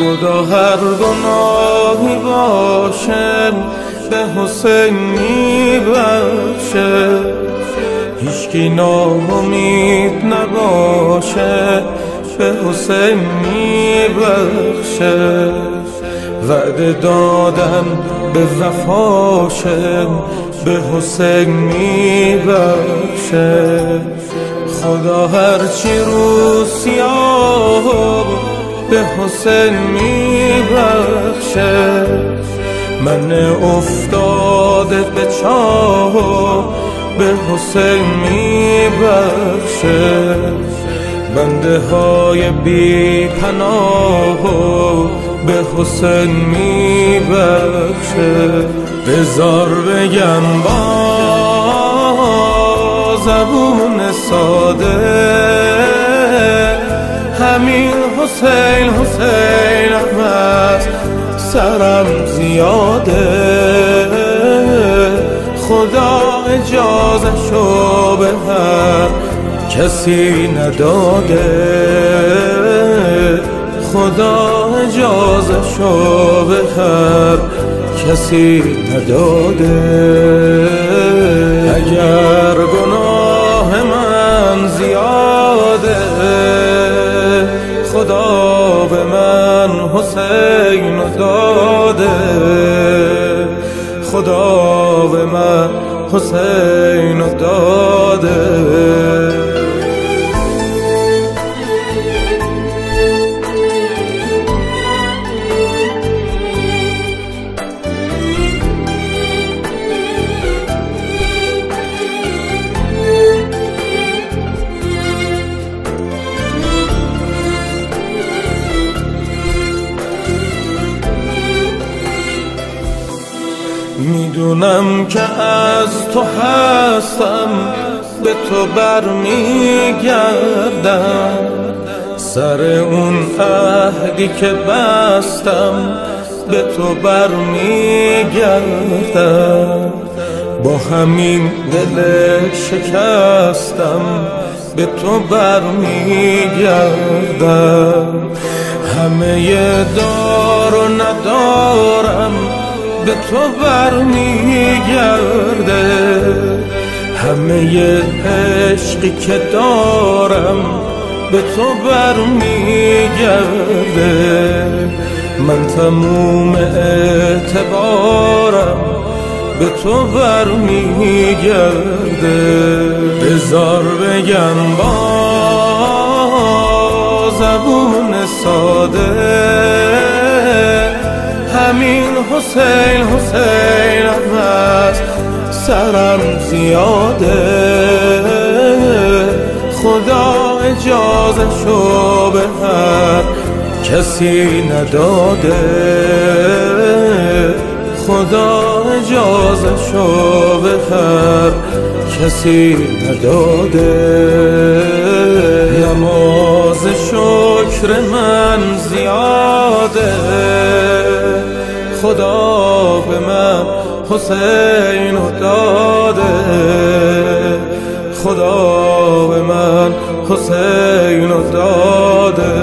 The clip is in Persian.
خدا هر گناهی باشه به حسین میبخشه، هیچکی ناامید نباشه به حسین میبخشه. وعده دادن به وفاشه به حسین میبخشه. خدا هرچی رو سیاه به حسین میبخشه. من افتاده به چاه به حسین میبخشه. بنده های بی پناه به حسین میبخشه. بذار بگم با زبون ساده همین حسین حسین است، سرم زیاده. خدا اجازه شو به هر کسی نداده. خدا اجازه شو به هر کسی نداده. اگر گناه من زیاده خدا به من حسین داده. خدا به من حسین داده. میدونم که از تو هستم به تو برمیگردم. سر اون عهدی که بستم به تو برمیگردم. با همین دل شکستم به تو برمیگردم. همه دار و ندارم به تو برمیگرده. همه عشقی که دارم به تو برمیگرده. من تموم اعتبارم به تو برمیگرده. بذار بگم با زبون ساده همین حسین حسین است، سرم زیاده. خدا اجازه شو به هر کسی نداده. خدا اجازه شو به هر کسی نداده. نماز شکر من زیاده. خدا به من حسین داده. خدا به من حسین داده.